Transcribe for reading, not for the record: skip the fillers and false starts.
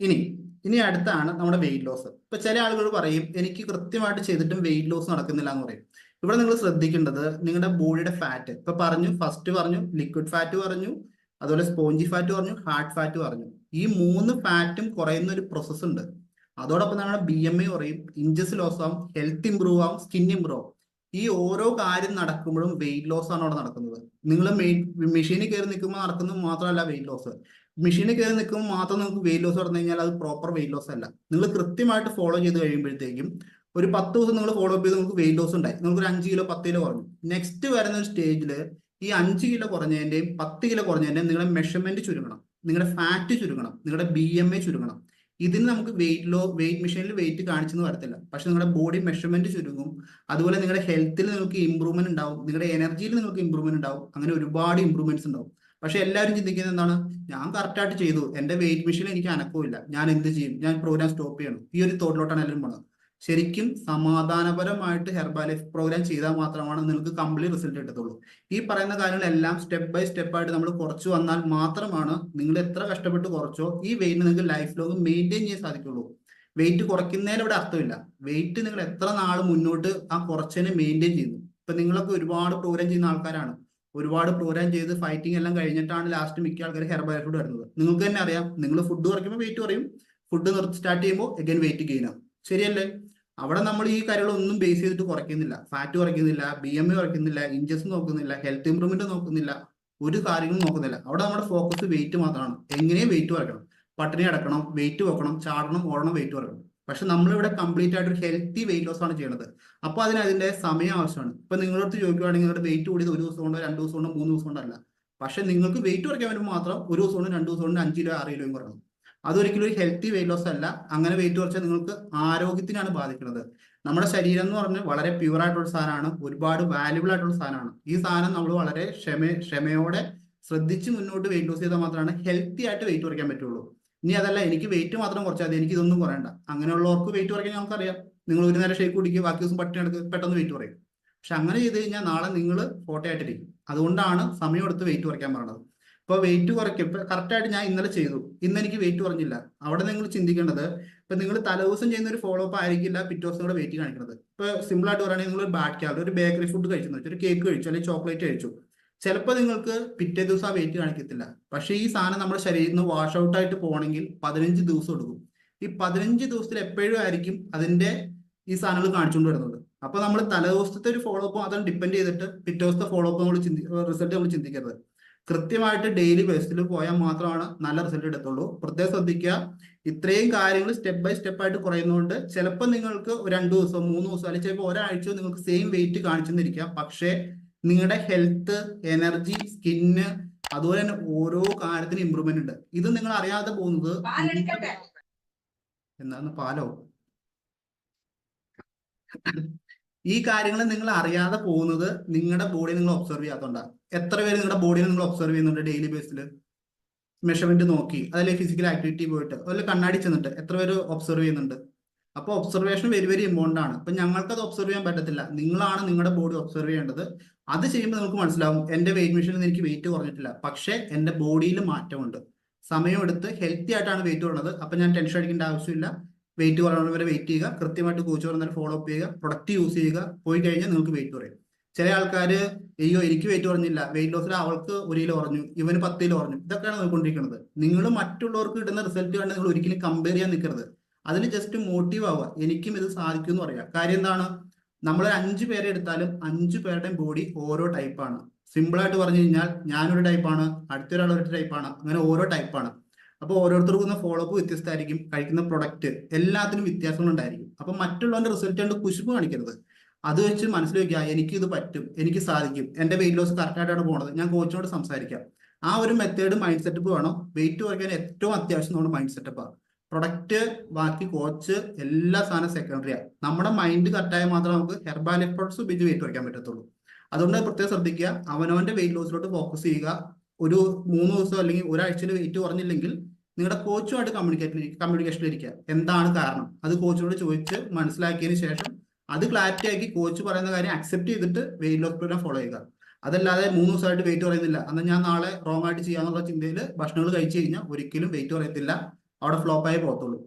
ഇനി ഇനി അടുത്താണ് നമ്മുടെ വെയിറ്റ് ലോസ്. ഇപ്പൊ ചില ആളുകൾ പറയും എനിക്ക് കൃത്യമായിട്ട് ചെയ്തിട്ടും വെയിറ്റ് ലോസ് നടക്കുന്നില്ല എന്ന് പറയും. ഇവിടെ നിങ്ങൾ ശ്രദ്ധിക്കേണ്ടത് നിങ്ങളുടെ ബോഡിയുടെ ഫാറ്റ്. ഇപ്പൊ പറഞ്ഞു, ഫസ്റ്റ് പറഞ്ഞു ലിക്വിഡ് ഫാറ്റ് പറഞ്ഞു, അതുപോലെ സ്പോഞ്ചി ഫാറ്റ് പറഞ്ഞു, ഹാർഡ് ഫാറ്റ് പറഞ്ഞു. ഈ മൂന്ന് ഫാറ്റും കുറയുന്ന ഒരു പ്രോസസ്സ് ഉണ്ട്. അതോടൊപ്പം നമ്മുടെ BMI കുറയും, ഇഞ്ചസ് ലോസ് ആവും, ഹെൽത്ത് ഇമ്പ്രൂവ് ആവും, സ്കിൻ ഇമ്പ്രൂവ് ആവും. ഈ ഓരോ കാര്യം നടക്കുമ്പോഴും വെയിറ്റ് ലോസ് ആണ് അവിടെ നടക്കുന്നത്. നിങ്ങൾ മെഷീനിൽ കയറി നിൽക്കുമ്പോൾ നടക്കുന്നത് മാത്രമല്ല വെയിറ്റ് ലോസ്. മെഷീനിൽ കയറി നിൽക്കുമ്പോൾ മാത്രം നിങ്ങൾക്ക് വെയിറ്റ് ലോസ് പറഞ്ഞു കഴിഞ്ഞാൽ അത് പ്രോപ്പർ വെയിറ്റ് ലോസ് അല്ല. നിങ്ങൾ കൃത്യമായിട്ട് ഫോളോ ചെയ്ത് കഴിയുമ്പോഴത്തേക്കും ഒരു 10 ദിവസം നിങ്ങൾ ഫോളോ അപ്പ് ചെയ്ത് നിങ്ങൾക്ക് വെയിറ്റ് ലോസ് ഉണ്ടായി, നിങ്ങൾക്ക് ഒരു 5 കിലോ 10 കിലോ കുറഞ്ഞു. നെക്സ്റ്റ് വരുന്ന ഒരു സ്റ്റേജിൽ ഈ 5 കിലോ കുറഞ്ഞതിന്റെയും 10 കിലോ കുറഞ്ഞതിന്റെയും നിങ്ങളുടെ മെഷർമെന്റ് ചുരുങ്ങണം, നിങ്ങളുടെ ഫാറ്റ് ചുരുങ്ങണം, നിങ്ങളുടെ BMI ചുരുങ്ങണം. ഇതിന് നമുക്ക് വെയിറ്റ് മെഷീനിൽ വെയിറ്റ് കാണിച്ചെന്ന് വരത്തില്ല, പക്ഷെ നിങ്ങളുടെ ബോഡി മെഷർമെന്റ് ചുരുങ്ങും. അതുപോലെ നിങ്ങളുടെ ഹെൽത്തിൽ നിങ്ങൾക്ക് ഇമ്പ്രൂവ്മെന്റ് ഉണ്ടാവും, നിങ്ങളുടെ എനർജിയിൽ നിങ്ങൾക്ക് ഇമ്പ്രൂവ്മെന്റ് ഉണ്ടാവും. അങ്ങനെ ഒരുപാട് ഇമ്പ്രൂവ്മെന്റ്സ് ഉണ്ടാവും. പക്ഷെ എല്ലാവരും ചിന്തിക്കുന്നത് എന്താണ്, ഞാൻ കറക്റ്റായിട്ട് ചെയ്തു, എന്റെ വെയിറ്റ് മെഷീനിൽ എനിക്ക് അനക്കമില്ല, ഞാൻ എന്ത് ചെയ്യും, ഞാൻ പ്രോഗ്രാം സ്റ്റോപ്പ് ചെയ്യണം, ഈ ഒരു തോട്ടിലോട്ടാണ് എല്ലാവരും പോണത്. ശരിക്കും സമാധാനപരമായിട്ട് ഹെർബാലൈഫ് പ്രോഗ്രാം ചെയ്താൽ മാത്രമാണ് നിങ്ങൾക്ക് കംപ്ലീറ്റ് റിസൾട്ട് കിട്ടത്തുള്ളൂ. ഈ പറയുന്ന കാര്യങ്ങളെല്ലാം സ്റ്റെപ്പ് ബൈ സ്റ്റെപ്പ് ആയിട്ട് നമ്മൾ കുറച്ചു വന്നാൽ മാത്രമാണ് നിങ്ങൾ എത്ര കഷ്ടപ്പെട്ട് കുറച്ചോ ഈ വെയിറ്റ് നിങ്ങൾക്ക് ലൈഫ് ലോങ് മെയിൻറ്റെയിൻ ചെയ്യാൻ സാധിക്കുള്ളൂ. വെയിറ്റ് കുറയ്ക്കുന്നതിൽ ഇവിടെ അർത്ഥമില്ല. വെയിറ്റ് നിങ്ങൾ എത്ര നാൾ മുന്നോട്ട് ആ കുറച്ചതിനെ മെയിൻറ്റെയിൻ ചെയ്യുന്നു. ഇപ്പൊ നിങ്ങളൊക്കെ ഒരുപാട് പ്രോഗ്രാം ചെയ്യുന്ന ആൾക്കാരാണ്. ഒരുപാട് പ്രോഗ്രാം ചെയ്ത് ഫൈറ്റിംഗ് എല്ലാം കഴിഞ്ഞിട്ടാണ് ലാസ്റ്റ് മിക്ക ആൾക്കാർ ഹെർബാലൈഫിലോട്ട് വരുന്നത്. നിങ്ങൾക്ക് തന്നെ അറിയാം, നിങ്ങൾ ഫുഡ് കുറയ്ക്കുമ്പോൾ വെയിറ്റ് കുറയും, ഫുഡ് സ്റ്റാർട്ട് ചെയ്യുമ്പോൾ അഗൈൻ വെയിറ്റ് ഗെയിൻ ആവും. ശരിയല്ലേ? അവിടെ നമ്മൾ ഈ കാര്യങ്ങളൊന്നും ബേസ് ചെയ്തിട്ട് കുറയ്ക്കുന്നില്ല. ഫാറ്റ് കുറയ്ക്കുന്നില്ല, BMI കുറയ്ക്കുന്നില്ല, ഇഞ്ചസ് നോക്കുന്നില്ല, ഹെൽത്ത് ഇമ്പ്രൂവ്മെന്റ് നോക്കുന്നില്ല, ഒരു കാര്യങ്ങളും നോക്കുന്നില്ല. അവിടെ നമ്മുടെ ഫോക്കസ് വെയിറ്റ് മാത്രമാണ്. എങ്ങനെയും വെയിറ്റ് കുറയ്ക്കണം, പട്ടിണി അടക്കണം, വെയിറ്റ് വെക്കണം, ചാടണം, ഓടണം, വെയിറ്റ് കുറയ്ക്കണം. പക്ഷെ നമ്മളിവിടെ കംപ്ലീറ്റ് ആയിട്ട് ഒരു ഹെൽത്തി വെയിറ്റ് ലോസ് ആണ് ചെയ്യുന്നത്. അപ്പൊ അതിന്റെ സമയം ആവശ്യമാണ്. ഇപ്പൊ നിങ്ങളുടെ അടുത്ത് ചോദിക്കുവാണെങ്കിൽ നിങ്ങളുടെ വെയിറ്റ് കൂടിയത് 1 ദിവസം കൊണ്ടോ 2 ദിവസം കൊണ്ടോ 3 ദിവസം കൊണ്ടല്ല. പക്ഷെ നിങ്ങൾക്ക് വെയിറ്റ് കുറയ്ക്കാൻ വേണ്ടി മാത്രം 1 ദിവസം കൊണ്ട് 2 ദിവസം കൊണ്ട് 5 കിലോ 6 കിലോയും കുറയണം. അതൊരിക്കലും ഒരു ഹെൽത്തി വെയിറ്റ് ലോസ് അല്ല. അങ്ങനെ വെയിറ്റ് കുറച്ചാൽ നിങ്ങൾക്ക് ആരോഗ്യത്തിനാണ് ബാധിക്കുന്നത്. നമ്മുടെ ശരീരം എന്ന് പറഞ്ഞാൽ വളരെ പ്യൂർ ആയിട്ടുള്ള സാധനമാണ്, ഒരുപാട് വാല്യുബിൾ ആയിട്ടുള്ള സാധനമാണ്. ഈ സാധനം നമ്മൾ വളരെ ക്ഷമയോടെ ശ്രദ്ധിച്ച് മുന്നോട്ട് വെയിറ്റ് ലോസ് ചെയ്താൽ മാത്രമാണ് ഹെൽത്തി ആയിട്ട് വെയിറ്റ് കുറയ്ക്കാൻ പറ്റുള്ളൂ. ഇനി അതല്ല എനിക്ക് വെയിറ്റ് മാത്രം കുറച്ചാൽ മതി, എനിക്ക് ഇതൊന്നും കുറയണ്ട, അങ്ങനെയുള്ളവർക്ക് വെയിറ്റ് കുറയ്ക്കാൻ നമുക്കറിയാം. നിങ്ങൾ ഒരു നേരം ഷേക്ക് കുടിക്കുക, ബാക്കി ദിവസം പട്ടിണി എടുക്കുക, പെട്ടെന്ന് വെയിറ്റ് കുറയും. പക്ഷെ അങ്ങനെ ചെയ്ത് കഴിഞ്ഞാൽ നാളെ നിങ്ങൾ ഫോട്ടോയായിട്ടിരിക്കും. അതുകൊണ്ടാണ് സമയം എടുത്ത് വെയിറ്റ് കുറയ്ക്കാൻ പറയുന്നത്. ഇപ്പൊ വെയിറ്റ് കുറയ്ക്കും. ഇപ്പൊ കറക്റ്റായിട്ട് ഞാൻ ഇന്നലെ ചെയ്തു, ഇന്ന് എനിക്ക് വെയിറ്റ് കുറഞ്ഞില്ല. അവിടെ നിങ്ങൾ ചിന്തിക്കേണ്ടത്, ഇപ്പൊ നിങ്ങൾ തലേദിവസം ചെയ്യുന്ന ഒരു ഫോളോ അപ്പ് ആയിരിക്കില്ല പിറ്റേ ദിവസം കൂടെ വെയിറ്റ് കാണിക്കുന്നത്. ഇപ്പൊ സിമ്പിൾ ആയിട്ട് പറയുകയാണെങ്കിൽ നിങ്ങൾ ഒരു ബാഡ് ക്യാബ്, ഒരു ബേക്കറി ഫുഡ് കഴിച്ചെന്ന് വെച്ചാൽ ഒരു കേക്ക് കഴിച്ചു അല്ലെങ്കിൽ ചോക്ലേറ്റ് കഴിച്ചു, ചിലപ്പോൾ നിങ്ങൾക്ക് പിറ്റേ ദിവസം ആ വെയിറ്റ് കാണിക്കത്തില്ല. പക്ഷേ ഈ സാധനം നമ്മുടെ ശരീരത്തിൽ നിന്ന് വാഷ് ഔട്ട് ആയിട്ട് പോകണമെങ്കിൽ 15 ദിവസം എടുക്കും. ഈ 15 ദിവസത്തിൽ എപ്പോഴും ആയിരിക്കും അതിന്റെ ഈ സാധനങ്ങൾ കാണിച്ചുകൊണ്ട് വരുന്നത്. അപ്പൊ നമ്മൾ തലേദിവസത്തെ ഒരു ഫോളോ അപ്പ് മാത്രം ഡിപ്പെൻഡ് ചെയ്തിട്ട് പിറ്റേ ദിവസത്തെ ഫോളോ അപ്പ് റിസൾട്ട് നമ്മൾ ചിന്തിക്കരുത്. കൃത്യമായിട്ട് ഡെയിലി ബേസിൽ പോയാൽ മാത്രമാണ് നല്ല റിസൾട്ട് എടുത്തുള്ളൂ. പ്രത്യേകം ശ്രദ്ധിക്കുക, ഇത്രയും കാര്യങ്ങൾ സ്റ്റെപ്പ് ബൈ സ്റ്റെപ്പ് ആയിട്ട് കുറയുന്നതുകൊണ്ട് ചിലപ്പോൾ നിങ്ങൾക്ക് 2 ദിവസം 3 ദിവസം അല്ലെങ്കിൽ ചിലപ്പോൾ ഒരാഴ്ച നിങ്ങൾക്ക് സെയിം വെയിറ്റ് കാണിച്ചെന്നിരിക്കാം. പക്ഷേ നിങ്ങളുടെ ഹെൽത്ത്, എനർജി, സ്കിന്ന്, അതുപോലെ തന്നെ ഓരോ കാര്യത്തിനും ഇമ്പ്രൂവ്മെന്റ് ഉണ്ട്. ഇത് നിങ്ങൾ അറിയാതെ പോകുന്നത് എന്താണ് പാലോ ഈ കാര്യങ്ങൾ നിങ്ങൾ അറിയാതെ പോകുന്നത് നിങ്ങളുടെ ബോഡി നിങ്ങൾ ഒബ്സർവ് ചെയ്യാത്തതുകൊണ്ടാണ്. എത്ര പേര് നിങ്ങളുടെ ബോഡിയെ നിങ്ങൾ ഒബ്സർവ് ചെയ്യുന്നുണ്ട് ഡെയിലി ബേസിൽ? മെഷർമെന്റ് നോക്കി, അതല്ലേ ഫിസിക്കൽ ആക്ടിവിറ്റി പോയിട്ട്, അതല്ലേ കണ്ണാടി ചെന്നിട്ട് എത്ര പേര് ഒബ്സർവ് ചെയ്യുന്നുണ്ട്? അപ്പൊ ഒബ്സർവേഷൻ വെരി വെരി ഇമ്പോർട്ടന്റ് ആണ്. ഇപ്പൊ ഞങ്ങൾക്ക് അത് ഒബ്സർവ് ചെയ്യാൻ പറ്റത്തില്ല, നിങ്ങളാണ് നിങ്ങളുടെ ബോഡി ഒബ്സർവ് ചെയ്യേണ്ടത്. അത് ചെയ്യുമ്പോൾ നിങ്ങൾക്ക് മനസ്സിലാവും, എന്റെ വെയിറ്റ് മെഷീനിൽ നിന്ന് എനിക്ക് വെയിറ്റ് കുറഞ്ഞിട്ടില്ല, പക്ഷെ എന്റെ ബോഡിയിൽ മാറ്റമുണ്ട്. സമയമെടുത്ത് ഹെൽത്തി ആയിട്ടാണ് വെയിറ്റ് കുറഞ്ഞത്. അപ്പൊ ഞാൻ ടെൻഷൻ അടിക്കേണ്ട ആവശ്യമില്ല. വെയിറ്റ് കുറയുന്നവരെ വെയിറ്റ് ചെയ്യുക, കൃത്യമായിട്ട് കോച്ച് പറയുന്നവരെ ഫോളോ അപ്പ് ചെയ്യുക, പ്രൊഡക്റ്റ് യൂസ് ചെയ്യുക. പോയി കഴിഞ്ഞാൽ നിങ്ങൾക്ക് വെയിറ്റ് കുറയും. ചില ആൾക്കാര് അയ്യോ എനിക്ക് വെയിറ്റ് കുറഞ്ഞില്ല, വെയിറ്റ് ലോസിൽ അവൾക്ക് 1 കിലോ കുറഞ്ഞു, ഇവന് 10 കിലോ കുറഞ്ഞു, ഇതൊക്കെയാണ് നോക്കിക്കൊണ്ടിരിക്കുന്നത്. നിങ്ങൾ മറ്റുള്ളവർക്ക് കിട്ടുന്ന റിസൾട്ട് കണ്ട് നിങ്ങൾ ഒരിക്കലും കമ്പയർ ചെയ്യാൻ നിൽക്കരുത്. അതിന് ജസ്റ്റ് മോട്ടീവ് ആവുക, എനിക്കും ഇത് സാധിക്കും എന്ന് പറയാം. കാര്യം എന്താണ്, നമ്മൾ 5 പേരെ എടുത്താലും 5 പേരുടെയും ബോഡി ഓരോ ടൈപ്പാണ്. സിമ്പിൾ ആയിട്ട് പറഞ്ഞു കഴിഞ്ഞാൽ ഞാനൊരു ടൈപ്പാണ്, അടുത്തൊരാൾ ഒരു ടൈപ്പാണ്, അങ്ങനെ ഓരോ ടൈപ്പാണ്. അപ്പോൾ ഓരോരുത്തർക്കും ഫോളോ അപ്പ് വ്യത്യസ്തമായിരിക്കും, കഴിക്കുന്ന പ്രൊഡക്റ്റ് എല്ലാത്തിനും വ്യത്യാസങ്ങളുണ്ടായിരിക്കും. അപ്പൊ മറ്റുള്ളവന്റെ റിസൾട്ട് കണ്ട് കുശുമ്പ് കാണിക്കരുത്. അത് വെച്ച് മനസ്സിൽ വെക്കുക, എനിക്ക് ഇത് പറ്റും, എനിക്ക് സാധിക്കും, എന്റെ വെയിറ്റ് ലോസ് കറക്റ്റ് ആയിട്ടാണ് പോണത്, ഞാൻ കോച്ചിനോട് സംസാരിക്കാം. ആ ഒരു മെത്തേഡ് മൈൻഡ് സെറ്റപ്പ് വേണം. വെയിറ്റ് കുറയ്ക്കാൻ ഏറ്റവും അത്യാവശ്യം നമ്മുടെ മൈൻഡ് സെറ്റപ്പാണ്. പ്രൊഡക്റ്റ്, ബാക്കി കോച്ച്, എല്ലാ സാധനം സെക്കൻഡറിയാണ്. നമ്മുടെ മൈൻഡ് കറക്റ്റായാൽ മാത്രമേ നമുക്ക് ഹെർബാലൈഫ് പ്രോഡക്ട്സ് ഉപയോഗിച്ച് വെയിറ്റ് കുറയ്ക്കാൻ പറ്റത്തുള്ളൂ. അതുകൊണ്ട് പ്രത്യേകം ശ്രദ്ധിക്കുക, അവനവന്റെ വെയിറ്റ് ലോസിലോട്ട് ഫോക്കസ് ചെയ്യുക. ഒരു 3 ദിവസം അല്ലെങ്കിൽ ഒരാഴ്ചയിൽ വെയിറ്റ് കുറഞ്ഞില്ലെങ്കിൽ നിങ്ങളുടെ കോച്ചുമായിട്ട് കമ്മ്യൂണിക്കേഷനിലിരിക്കുക. എന്താണ് കാരണം, അത് കോച്ചിനോട് ചോദിച്ച് മനസ്സിലാക്കിയതിന് ശേഷം അത് ക്ലാരിറ്റി ആക്കി കോച്ച് പറയുന്ന കാര്യം അക്സെപ്റ്റ് ചെയ്തിട്ട് വെയിറ്റ് ലോസ് പ്രോഗ്രാം ഫോളോ ചെയ്യുക. അതല്ലാതെ 3 ദിവസമായിട്ട് വെയിറ്റ് കുറയുന്നില്ല, എന്നാൽ ഞാൻ നാളെ റോങ് ആയിട്ട് ചെയ്യാന്നുള്ള ചിന്തയിൽ ഭക്ഷണങ്ങൾ കഴിച്ചു കഴിഞ്ഞാൽ ഒരിക്കലും വെയിറ്റ് കുറയത്തില്ല. അവിടെ ഫ്ലോപ്പായി പോകത്തുള്ളൂ.